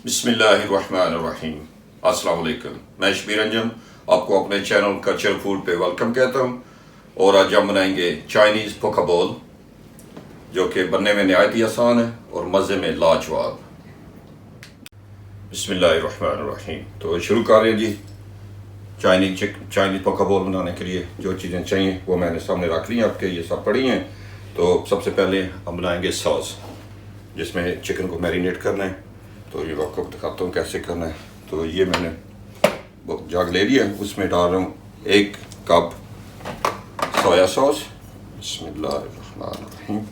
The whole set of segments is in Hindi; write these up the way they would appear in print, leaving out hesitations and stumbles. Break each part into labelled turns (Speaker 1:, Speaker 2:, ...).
Speaker 1: बिस्मिल्लाहिर्रहमानिर्रहीम। अस्सलाम वालेकुम। मैं शबीर अंजम आपको अपने चैनल कल्चर फूड पे वेलकम कहता हूँ। और आज हम बनाएंगे चाइनीज़ पोका बोल, जो कि बनने में नहायत ही आसान है और मज़े में लाजवाब। बिस्मिल्लाहिर्रहमानिर्रहीम। तो शुरू कर रहे हैं जी। चाइनीज़ पोका बोल बनाने के लिए जो चीज़ें चाहिए वो मैंने सामने रख ली हैं, आपके ये सब पड़ी हैं। तो सबसे पहले हम बनाएंगे सॉस, जिसमें चिकन को मैरिनेट करना है। तो ये आपको दिखाता हूँ कैसे करना है। तो ये मैंने जग ले लिया, उसमें डाल रहा हूँ 1 कप सोया सॉस। बिस्मिल्लाहिर्रहमानिर्रहीम।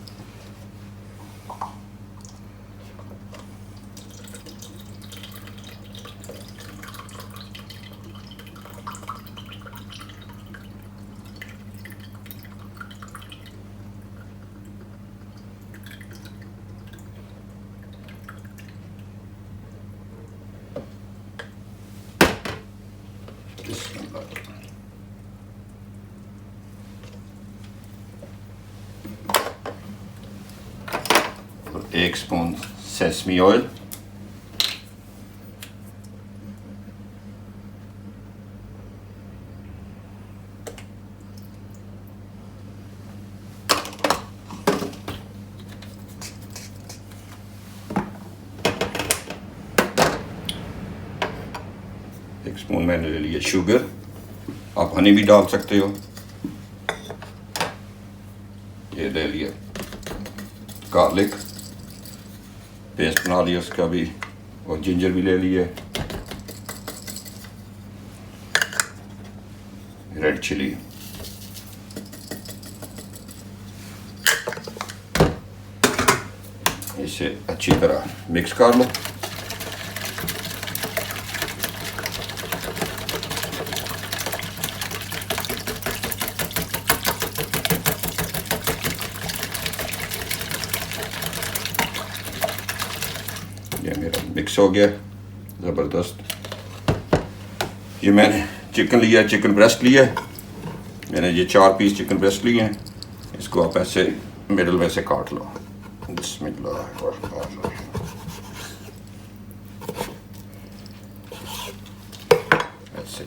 Speaker 1: और 1 स्पून सेसमी ऑयल, एक स्पून मैंने ले लिया शुगर, आप हनी भी डाल सकते हो। ये ले लिया गार्लिक पेस्ट बना लिया उसका भी, और जिंजर भी ले लिए। रेड चिली, इसे अच्छी तरह मिक्स कर लो। ये मेरा मिक्स हो गया ज़बरदस्त। ये मैंने चिकन लिया, चिकन ब्रेस्ट लिया। मैंने ये 4 पीस चिकन ब्रेस्ट लिए हैं। इसको आप ऐसे मिडल में से काट लो। बिस्मिल्लाहिर्रहमानिर्रहीम। ऐसे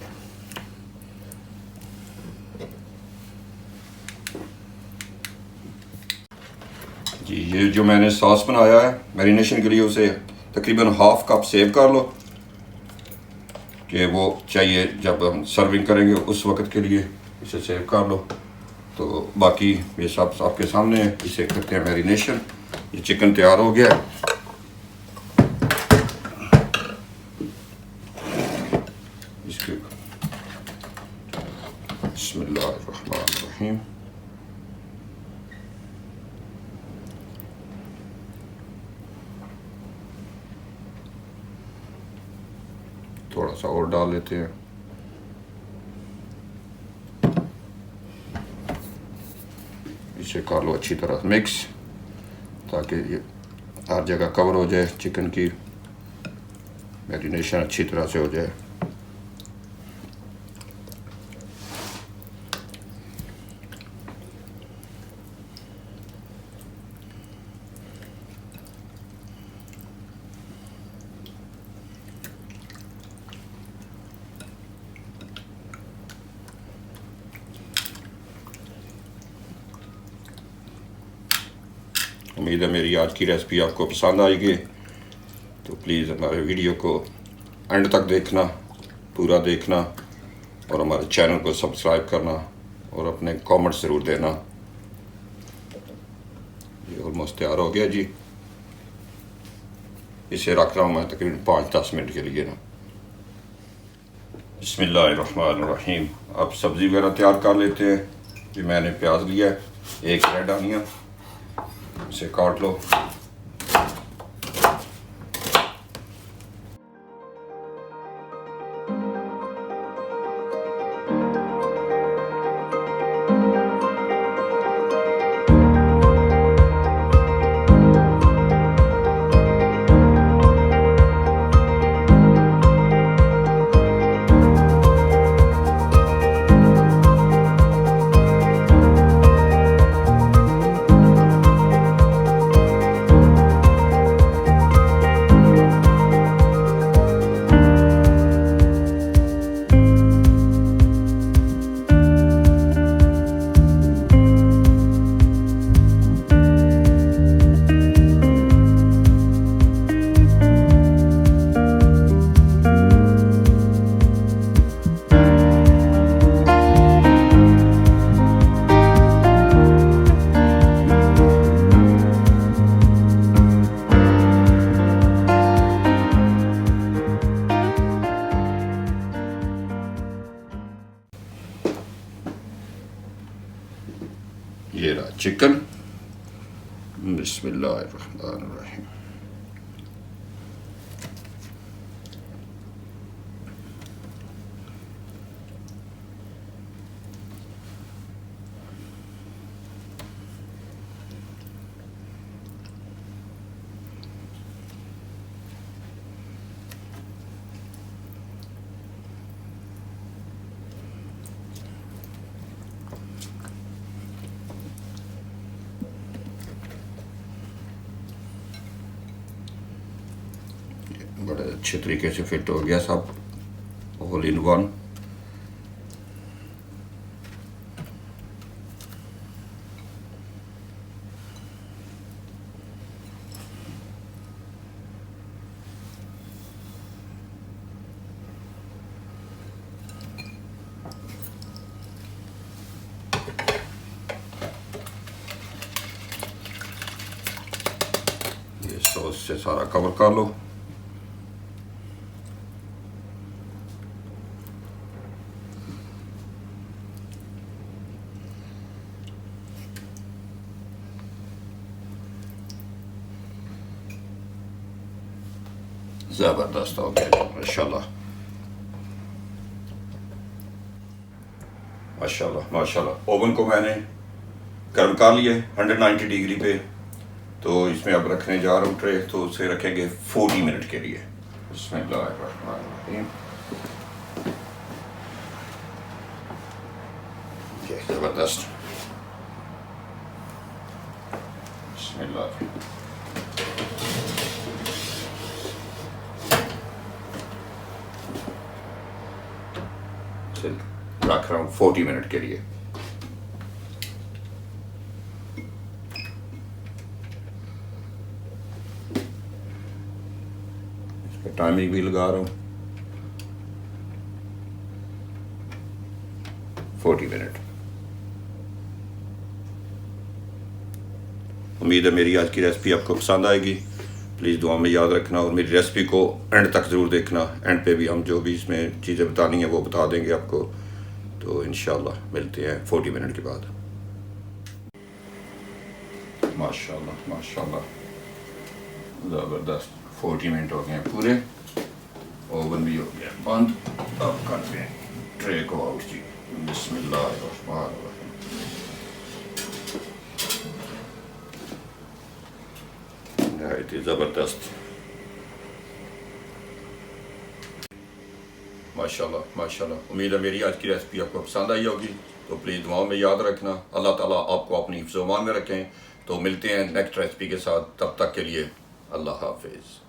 Speaker 1: जी। ये जो मैंने सॉस बनाया है मैरिनेशन के लिए, उसे तकरीबन ½ कप सेव कर लो, कि वो चाहिए जब हम सर्विंग करेंगे उस वक्त के लिए इसे सेव कर लो। तो बाकी ये सब आपके सामने है। इसे करते हैं मैरिनेशन। ये चिकन तैयार हो गया है। इसके बिस्मिल्लाहिर्रहमानिर्रहीम। थोड़ा सा और डाल लेते हैं। इसे कर लो अच्छी तरह मिक्स, ताकि ये हर जगह कवर हो जाए, चिकन की मैरिनेशन अच्छी तरह से हो जाए। उम्मीद है मेरी आज की रेसिपी आपको पसंद आएगी। तो प्लीज़ हमारे वीडियो को एंड तक देखना, पूरा देखना, और हमारे चैनल को सब्सक्राइब करना, और अपने कमेंट्स ज़रूर देना। ये ऑलमोस्ट तैयार हो गया जी। इसे रख रहा हूँ मैं तकरीबन 5-10 मिनट के लिए ना। बिस्मिल्लाहिर्रहमानिर्रहीम। अब सब्ज़ी वगैरह तैयार कर लेते हैं। जी मैंने प्याज लिया है, 1 रेड अनियन, इसे काट लो। बिस्मिल्लाहिर्रहमानिर्रहीम। बड़े अच्छे तरीके से फिट हो गया सब, ऑल इन वन। ये सॉस से सारा कवर कर लो। ज़बरदस्त हो गया माशाल्लाह माशाल्लाह माशाल्लाह। ओवन को मैंने गर्म कर लिया 190 डिग्री पे, तो इसमें अब रखने जा रहा हूँ ट्रे, तो उसे रखेंगे 40 मिनट के लिए। बिस्मिल्लाहिर्रहमानिर्रहीम। ज़बरदस्त। बिस्मिल्लाह। रख रहा हूँ 40 मिनट के लिए। इसका टाइमिंग भी लगा रहा हूँ 40 मिनट। उम्मीद है मेरी आज की रेसिपी आपको पसंद आएगी। प्लीज़ दुआ में याद रखना और मेरी रेसिपी को एंड तक ज़रूर देखना। एंड पे भी हम जो भी इसमें चीज़ें बतानी हैं वो बता देंगे आपको। तो इंशाल्लाह मिलते हैं 40 मिनट के बाद। माशाल्लाह माशाल्लाह ज़बरदस्त। 40 मिनट हो गए हैं पूरे, ओवन भी हो गया बंद। अब करते हैं ट्रे को आउट जी। बिस्मिल्लाहिर्रहमानिर्रहीम। ज़बरदस्त माशाल्लाह माशाल्लाह। उम्मीद है मेरी आज की रेसिपी आपको पसंद आई होगी। तो प्लीज़ दुआओं में याद रखना। अल्लाह ताला आपको अपनी हिफ्ज़-ओ-अमान में रखें। तो मिलते हैं नेक्स्ट रेसिपी के साथ, तब तक के लिए अल्लाह हाफिज़।